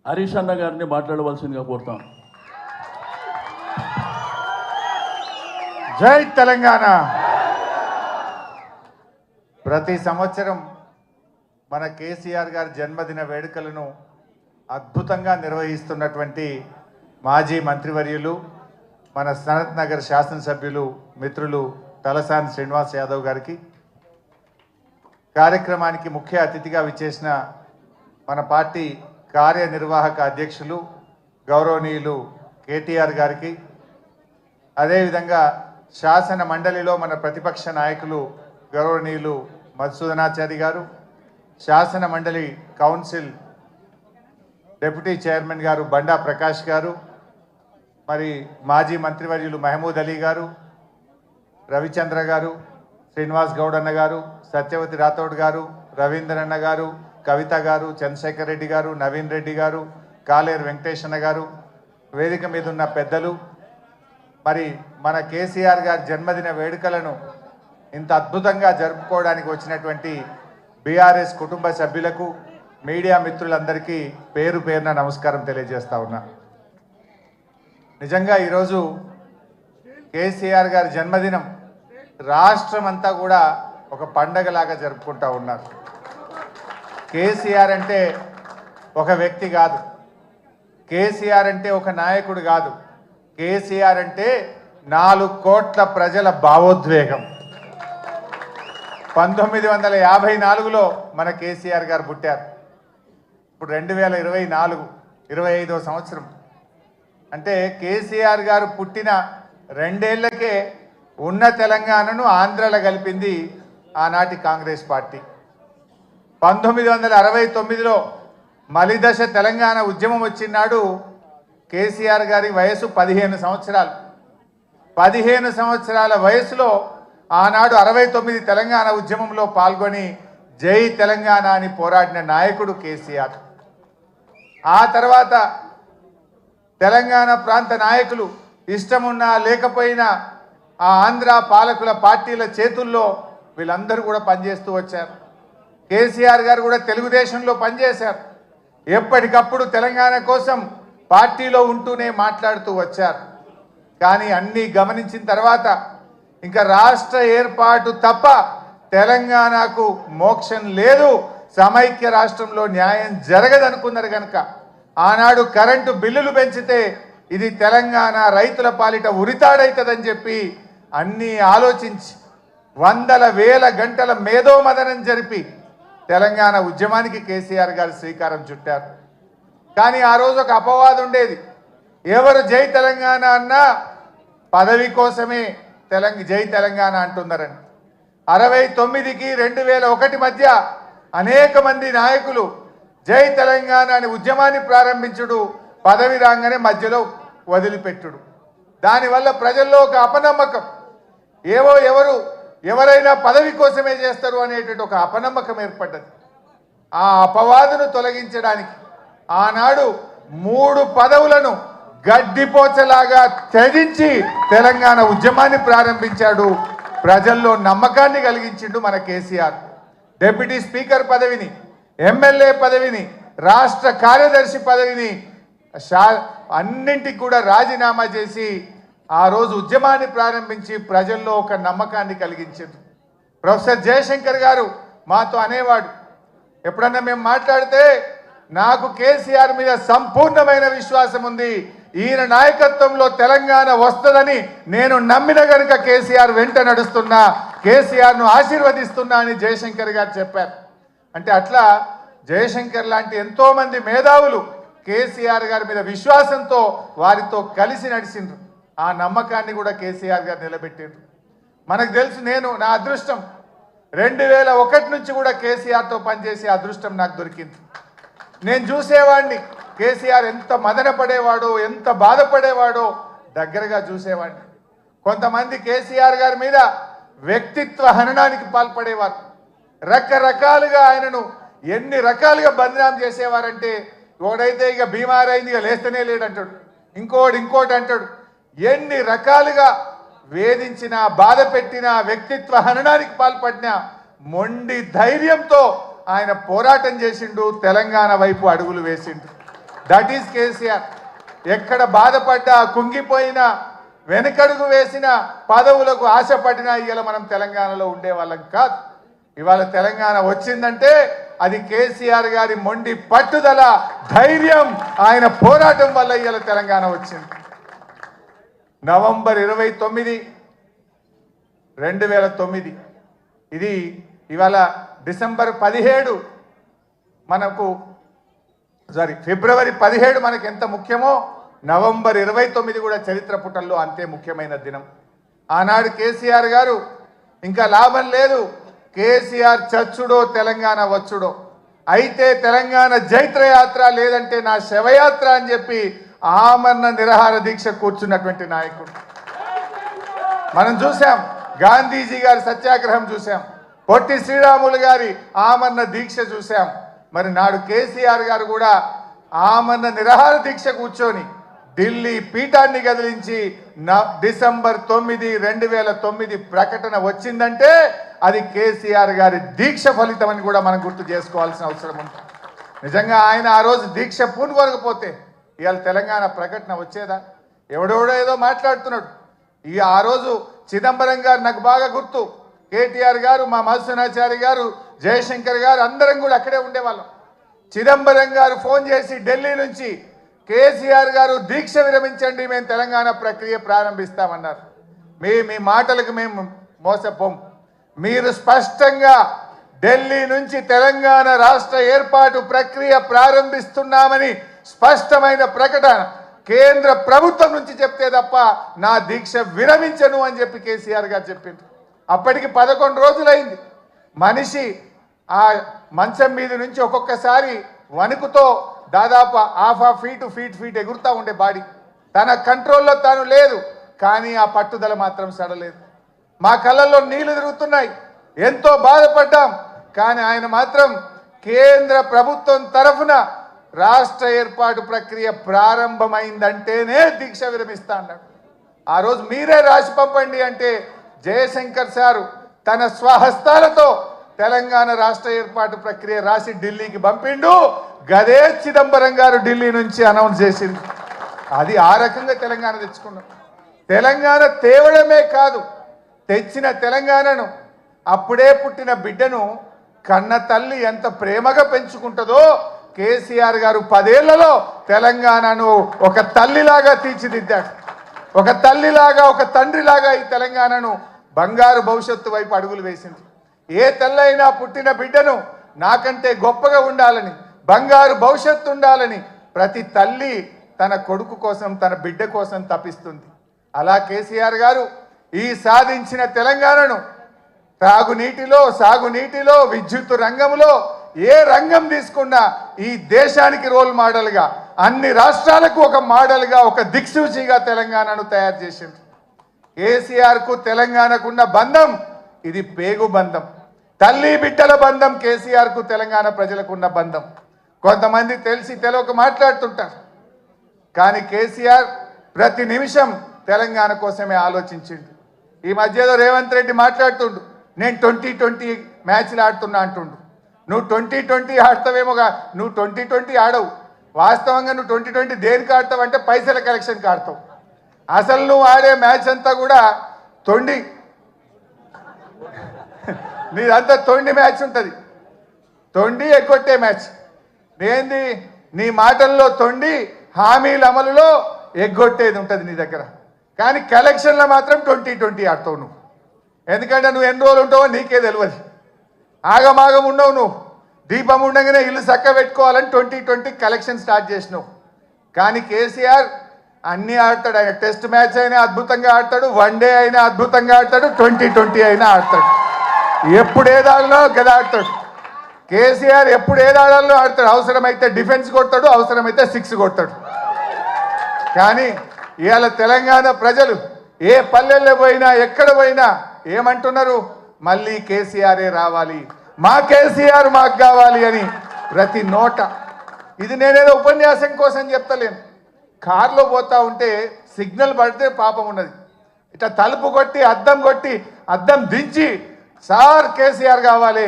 హరీష్ అన్న గారిని మాట్లాడవలసిందిగా కోరుతాం. జై తెలంగాణ. ప్రతి సంవత్సరం మన కేసీఆర్ గారి జన్మదిన వేడుకలను అద్భుతంగా నిర్వహిస్తున్నటువంటి మాజీ మంత్రివర్యులు మన సనత్ నగర్ శాసనసభ్యులు మిత్రులు తలసాని శ్రీనివాస్ యాదవ్ గారికి, కార్యక్రమానికి ముఖ్య అతిథిగా విచ్చేసిన మన పార్టీ కార్యనిర్వాహక అధ్యక్షులు గౌరవనీయులు కేటీఆర్ గారికి, అదేవిధంగా శాసన మండలిలో మన ప్రతిపక్ష నాయకులు గౌరవనీయులు మధుసూదనాచారి గారు, శాసన మండలి కౌన్సిల్ డిప్యూటీ చైర్మన్ గారు బండా ప్రకాష్ గారు, మరి మాజీ మంత్రివర్యులు మహమూద్ అలీ గారు, రవిచంద్ర గారు, శ్రీనివాస్ గౌడ్ అన్న గారు, సత్యవతి రాథోడ్ గారు, రవీంద్ర అన్న గారు, కవిత గారు, చంద్రశేఖర్ రెడ్డి గారు, నవీన్ రెడ్డి గారు, కాలేరు వెంకటేశ్వర గారు, వేదిక మీద ఉన్న పెద్దలు, మరి మన కేసీఆర్ గారి జన్మదిన వేడుకలను ఇంత అద్భుతంగా జరుపుకోవడానికి వచ్చినటువంటి బీఆర్ఎస్ కుటుంబ సభ్యులకు, మీడియా మిత్రులందరికీ పేరు పేరున నమస్కారం తెలియజేస్తా ఉన్నా. నిజంగా ఈరోజు కేసీఆర్ గారి జన్మదినం రాష్ట్రం అంతా కూడా ఒక పండగలాగా జరుపుకుంటూ ఉన్నారు. కేసీఆర్ అంటే ఒక వ్యక్తి కాదు, కేసీఆర్ అంటే ఒక నాయకుడు కాదు, కేసీఆర్ అంటే 4 కోట్ల ప్రజల భావోద్వేగం. 1954లో మన కేసీఆర్ గారు పుట్టారు. ఇప్పుడు 2024 25వ సంవత్సరం. అంటే కేసీఆర్ గారు పుట్టిన 2 ఏళ్లకే ఉన్న తెలంగాణను ఆంధ్రలో కలిపింది ఆనాటి కాంగ్రెస్ పార్టీ. 1969లో మలిదశ తెలంగాణ ఉద్యమం వచ్చినాడు కేసీఆర్ గారి వయసు 15 సంవత్సరాలు. 15 సంవత్సరాల వయసులో ఆనాడు 69 తెలంగాణ ఉద్యమంలో పాల్గొని జై తెలంగాణ అని పోరాడిన నాయకుడు కేసీఆర్. ఆ తర్వాత తెలంగాణ ప్రాంత నాయకులు ఇష్టమున్నా లేకపోయినా ఆ ఆంధ్ర పాలకుల పార్టీల చేతుల్లో వీళ్ళందరూ కూడా పనిచేస్తూ వచ్చారు. కేసీఆర్ గారు కూడా తెలుగుదేశంలో పనిచేశారు. ఎప్పటికప్పుడు తెలంగాణ కోసం పార్టీలో ఉంటూనే మాట్లాడుతూ వచ్చారు. కానీ అన్నీ గమనించిన తర్వాత ఇంకా రాష్ట్ర ఏర్పాటు తప్ప తెలంగాణకు మోక్షం లేదు, సమైక్య రాష్ట్రంలో న్యాయం జరగదనుకున్నారు కనుక ఆనాడు కరెంటు బిల్లులు పెంచితే ఇది తెలంగాణ రైతుల పాలిట ఉరితాడైతుందని చెప్పి అన్నీ ఆలోచించి వందల వేల గంటల మేధోమదనం జరిపి తెలంగాణ ఉద్యమానికి కేసీఆర్ గారు శ్రీకారం చుట్టారు. కానీ ఆ రోజు ఒక అపవాదం ఉండేది, ఎవరు జై తెలంగాణ అన్నా పదవి కోసమే జై తెలంగాణ అంటున్నారని. 69కి 2001 మధ్య అనేక మంది నాయకులు జై తెలంగాణ అని ఉద్యమాన్ని ప్రారంభించుడు, పదవి రాగానే మధ్యలో వదిలిపెట్టుడు. దానివల్ల ప్రజల్లో ఒక అపనమ్మకం, ఎవరైనా పదవి కోసమే చేస్తారు అనేటువంటి ఒక అపనమ్మకం ఏర్పడ్డది. ఆ అపవాదును తొలగించడానికి ఆనాడు 3 పదవులను గడ్డిపోచలాగా త్యజించి తెలంగాణ ఉద్యమాన్ని ప్రారంభించాడు. ప్రజల్లో నమ్మకాన్ని కలిగించిండు మన కేసీఆర్. డిప్యూటీ స్పీకర్ పదవిని, ఎమ్మెల్యే పదవిని, రాష్ట్ర కార్యదర్శి పదవిని అన్నింటికి కూడా రాజీనామా చేసి ఆ రోజు ఉద్యమాన్ని ప్రారంభించి ప్రజల్లో ఒక నమ్మకాన్ని కలిగించారు. ప్రొఫెసర్ జయశంకర్ గారు మాతో అనేవాడు, ఎప్పుడన్నా మేము మాట్లాడితే నాకు కేసీఆర్ మీద సంపూర్ణమైన విశ్వాసం ఉంది, ఈయన నాయకత్వంలో తెలంగాణ వస్తుందని నేను నమ్మిన కనుక కేసీఆర్ వెంట నడుస్తున్నా, కేసీఆర్ను ఆశీర్వదిస్తున్నా అని జయశంకర్ గారు చెప్పారు. అంటే అట్లా జయశంకర్ లాంటి ఎంతోమంది మేధావులు కేసీఆర్ గారి మీద విశ్వాసంతో వారితో కలిసి నడిచిండ్రు. ఆ నమ్మకాన్ని కూడా కేసీఆర్ గారు నిలబెట్టిండ్రు. మనకు తెలుసు, నా అదృష్టం 2001 నుంచి కూడా కేసీఆర్తో పనిచేసే అదృష్టం నాకు దొరికింది. నేను చూసేవాడిని కేసీఆర్ ఎంత మదన పడేవాడో, ఎంత బాధపడేవాడో దగ్గరగా చూసేవాడిని. కొంతమంది కేసీఆర్ గారి మీద వ్యక్తిత్వ హననానికి పాల్పడేవారు. రకరకాలుగా ఆయనను ఎన్ని రకాలుగా బదనాం చేసేవారంటే, ఒకడైతే ఇక బీమార్ అయింది ఇక లేస్తనే లేడంటాడు, ఇంకోటి అంటాడు. ఎన్ని రకాలుగా వేధించినా బాధ పెట్టినా వ్యక్తిత్వ హననానికి పాల్పడినా మొండి ధైర్యంతో ఆయన పోరాటం చేసిండు, తెలంగాణ వైపు అడుగులు వేసిండు. That is KCR. ఎక్కడ బాధపడ్డా, కుంగిపోయినా, వెనుకడుగు వేసిన, పదవులకు ఆశపడినా ఇవాళ మనం తెలంగాణలో ఉండేవాళ్ళం కాదు. ఇవాళ తెలంగాణ వచ్చిందంటే అది కేసీఆర్ గారి మొండి పట్టుదల, ధైర్యం, ఆయన పోరాటం వల్ల ఇవాళ తెలంగాణ వచ్చింది. నవంబర్ 29, 2009 ఇది ఇవాళ డిసెంబర్ 17 మనకు ఫిబ్రవరి 17 మనకు ఎంత ముఖ్యమో నవంబర్ 29 కూడా చరిత్ర పుటల్లో అంతే ముఖ్యమైన దినం. ఆనాడు కేసీఆర్ గారు ఇంకా లాభం లేదు, కేసీఆర్ చచ్చుడో తెలంగాణ వచ్చుడో, అయితే తెలంగాణ జైత్రయాత్ర లేదంటే నా శవయాత్ర అని చెప్పి ఆమరణ నిరాహార దీక్ష కూర్చున్నటువంటి నాయకుడు మనం చూసాం. గాంధీజీ గారి సత్యాగ్రహం చూసాం, పొట్టి శ్రీరాములు గారి ఆమరణ దీక్ష చూసాం. మరి నాడు కేసీఆర్ గారు కూడా ఆమరణ నిరాహార దీక్ష కూర్చొని ఢిల్లీ పీఠాన్ని కదిలించి డిసెంబర్ 9, 2009 ప్రకటన వచ్చిందంటే అది కేసీఆర్ గారి దీక్ష ఫలితం అని కూడా మనం గుర్తు చేసుకోవాల్సిన అవసరం ఉంది. నిజంగా ఆయన ఆ రోజు దీక్ష పూనుకోకపోతే ఇవాళ తెలంగాణ ప్రకటన వచ్చేదా? ఎవడెవడో ఏదో మాట్లాడుతున్నాడు. ఆ రోజు చిదంబరం గారు నాకు బాగా గుర్తు, కేటీఆర్ గారు, మా మధుసూనాచారి గారు, జయశంకర్ గారు అందరం కూడా అక్కడే ఉండేవాళ్ళం. చిదంబరం గారు ఫోన్ చేసి ఢిల్లీ నుంచి కేసీఆర్ గారు దీక్ష విరమించండి, మేము తెలంగాణ ప్రక్రియ ప్రారంభిస్తామన్నారు. మీ మాటలకు మేము మోసపోం. మీరు స్పష్టంగా ఢిల్లీ నుంచి తెలంగాణ రాష్ట్ర ఏర్పాటు ప్రక్రియ ప్రారంభిస్తున్నామని స్పష్టమైన ప్రకటన కేంద్ర ప్రభుత్వం నుంచి చెప్తే తప్ప నా దీక్ష విరమించను అని చెప్పి కేసీఆర్ గారు చెప్పింది. అప్పటికి 11 రోజులైంది. మనిషి ఆ మంచం మీద నుంచి ఒక్కొక్కసారి వణుకుతో దాదాపు ½ ఫీట్ ఎగురుతూ ఉండే బాడీ, తన కంట్రోల్లో తాను లేదు. కానీ ఆ పట్టుదల మాత్రం సడలేదు. మా కళ్ళల్లో నీళ్లు తిరుగుతున్నాయి, ఎంతో బాధపడ్డాం. కానీ ఆయన మాత్రం కేంద్ర ప్రభుత్వం తరఫున రాష్ట్ర ఏర్పాటు ప్రక్రియ ప్రారంభమైందంటేనే దీక్ష విరమిస్తా అన్నాడు. ఆ రోజు మీరే రాసి పంపండి అంటే జయశంకర్ సారు తన స్వహస్తాలతో తెలంగాణ రాష్ట్ర ఏర్పాటు ప్రక్రియ రాసి ఢిల్లీకి పంపిండు. గదే చిదంబరం గారు ఢిల్లీ నుంచి అనౌన్స్ చేసింది. అది ఆ రకంగా తెలంగాణ తెచ్చుకున్నాం. తెలంగాణ తేవడమే కాదు, తెచ్చిన తెలంగాణను, అప్పుడే పుట్టిన బిడ్డను కన్న తల్లి ఎంత ప్రేమగా పెంచుకుంటుందో కేసీఆర్ గారు 10 ఏళ్లలో తెలంగాణను ఒక తల్లిలాగా తీర్చిదిద్దాడు. ఒక తల్లిలాగా, ఒక తండ్రిలాగా ఈ తెలంగాణను బంగారు భవిష్యత్తు వైపు అడుగులు వేసింది. ఏ తల్లైనా పుట్టిన బిడ్డను నాకంటే గొప్పగా ఉండాలని, బంగారు భవిష్యత్తు ఉండాలని ప్రతి తల్లి తన కొడుకు కోసం, తన బిడ్డ కోసం తపిస్తుంది. అలా కేసీఆర్ గారు ఈ సాధించిన తెలంగాణను త్రాగునీటిలో, సాగునీటిలో, విద్యుత్ రంగంలో ఏ రంగం తీసుకున్నా ఈ దేశానికి రోల్ మోడల్గా, అన్ని రాష్ట్రాలకు ఒక మోడల్గా, ఒక దిక్సూచిగా తెలంగాణను తయారు చేసింది. కేసీఆర్కు తెలంగాణకున్న బంధం ఇది పేగు బంధం, తల్లి బిడ్డల బంధం. కేసీఆర్కు తెలంగాణ ప్రజలకున్న బంధం. కొంతమంది తెలిసి తెలియక మాట్లాడుతుంటారు, కానీ కేసీఆర్ ప్రతి నిమిషం తెలంగాణ కోసమే ఆలోచించిండు. ఈ మధ్యలో రేవంత్ రెడ్డి మాట్లాడుతుండు, నేను 2020 మ్యాచ్లు ఆడుతున్నా అంటుండు. నువ్వు 2020 ఆడతావేమోగా, నువ్వు 2020 ఆడవు. వాస్తవంగా నువ్వు 2020 దేనికి ఆడతావు అంటే పైసల కలెక్షన్కి ఆడతావు. అసలు నువ్వు ఆడే మ్యాచ్ అంతా కూడా తొండి, నీదంతా తొండి మ్యాచ్ ఉంటుంది, తొండి ఎగ్గొట్టే మ్యాచ్. ఏంది నీ మాటల్లో తొండి, హామీల అమలులో ఎగ్గొట్టేది ఉంటుంది నీ దగ్గర. కానీ కలెక్షన్లో మాత్రం 2020 ఆడతావు నువ్వు. ఎందుకంటే నువ్వు ఎన్ని రోజులు ఉంటావో నీకే తెలియదు. ఆగమాగం ఉండవు నువ్వు. దీపం ఉండగానే ఇల్లు చక్క పెట్టుకోవాలని 2020 కలెక్షన్ స్టార్ట్ చేసినావు. కానీ కేసీఆర్ అన్నీ ఆడతాడు. ఆయన టెస్ట్ మ్యాచ్ అయినా అద్భుతంగా ఆడతాడు, వన్డే అయినా అద్భుతంగా ఆడతాడు, 2020 అయినా ఆడతాడు. ఎప్పుడు ఏదాడలో గదా ఆడతాడు. కేసీఆర్ ఎప్పుడు ఏదాడాలో ఆడతాడు. అవసరమైతే డిఫెన్స్ కొడతాడు, అవసరమైతే 6 కొడతాడు. కానీ ఇవాళ తెలంగాణ ప్రజలు ఏ పల్లెల్లో పోయినా, ఎక్కడ పోయినా ఏమంటున్నారు? మళ్ళీ కేసీఆరే రావాలి, మా కేసీఆర్ మాకు కావాలి అని ప్రతి నోట. ఇది నేనేదో ఉపన్యాసం కోసం చెప్తలేను. కారులో పోతా ఉంటే సిగ్నల్ పడితే పాపం ఉన్నది, ఇట్లా తలుపు కొట్టి అద్దం దించి సార్ కేసీఆర్ కావాలి,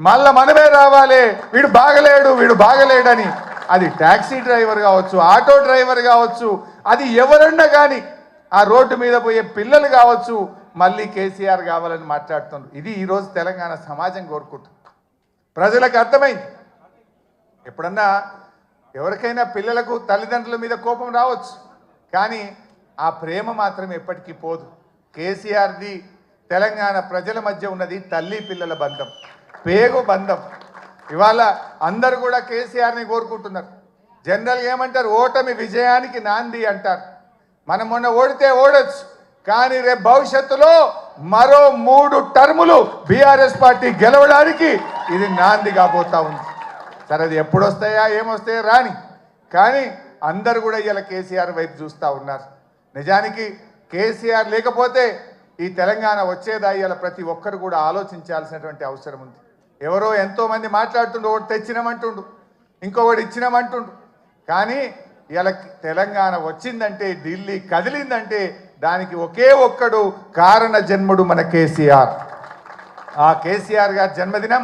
మళ్ళా మనమే రావాలి, వీడు బాగలేడని అది ట్యాక్సీ డ్రైవర్ కావచ్చు, ఆటో డ్రైవర్ కావచ్చు, అది ఎవరన్నా కానీ ఆ రోడ్డు మీద పోయే పిల్లలు కావచ్చు, మళ్ళీ కేసీఆర్ కావాలని మాట్లాడుతున్నారు. ఇది ఈరోజు తెలంగాణ సమాజం కోరుకుంటుంది. ప్రజలకు అర్థమైంది. ఎప్పుడన్నా ఎవరికైనా పిల్లలకు తల్లిదండ్రుల మీద కోపం రావచ్చు, కానీ ఆ ప్రేమ మాత్రం ఎప్పటికీ పోదు. కేసీఆర్ది తెలంగాణ ప్రజల మధ్య ఉన్నది తల్లి పిల్లల బంధం, పేగు బంధం. ఇవాళ అందరూ కూడా కేసీఆర్ని కోరుకుంటున్నారు. జనరల్గా ఏమంటారు, ఓటమి విజయానికి నాంది అంటారు. మనం మొన్న ఓడితే ఓడొచ్చు, కానీ రేపు భవిష్యత్తులో మరో 3 టర్ములు బీఆర్ఎస్ పార్టీ గెలవడానికి ఇది నాంది కాబోతా ఉంది. సరే, అది ఎప్పుడు వస్తాయా ఏమొస్తాయా రాని, కానీ అందరూ కూడా ఇలా కేసీఆర్ వైపు చూస్తూ ఉన్నారు. నిజానికి కేసీఆర్ లేకపోతే ఈ తెలంగాణ వచ్చేదా ఇలా ప్రతి ఒక్కరు కూడా ఆలోచించాల్సినటువంటి అవసరం ఉంది. ఎవరో ఎంతోమంది మాట్లాడుతుండు, ఒకటి తెచ్చినామంటుండు, ఇంకొకటి ఇచ్చినామంటుండు, కానీ ఇలా తెలంగాణ వచ్చిందంటే, ఢిల్లీ కదిలిందంటే దానికి ఒకే ఒక్కడు కారణ జన్ముడు మన కేసీఆర్. ఆ కేసీఆర్ గారి జన్మదినం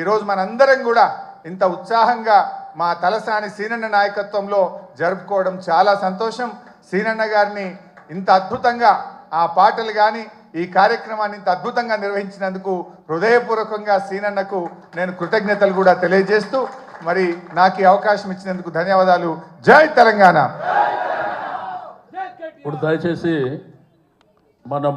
ఈరోజు మనందరం కూడా ఇంత ఉత్సాహంగా మా తలసాని సీనన్న నాయకత్వంలో జరుపుకోవడం చాలా సంతోషం. సీనన్న గారిని ఇంత అద్భుతంగా ఆ పాటలు కానీ ఈ కార్యక్రమాన్ని ఇంత అద్భుతంగా నిర్వహించినందుకు హృదయపూర్వకంగా సీనన్నకు నేను కృతజ్ఞతలు కూడా తెలియజేస్తూ, మరి నాకు ఈ అవకాశం ఇచ్చినందుకు ధన్యవాదాలు. జై తెలంగాణ. ఇప్పుడు దయచేసి మన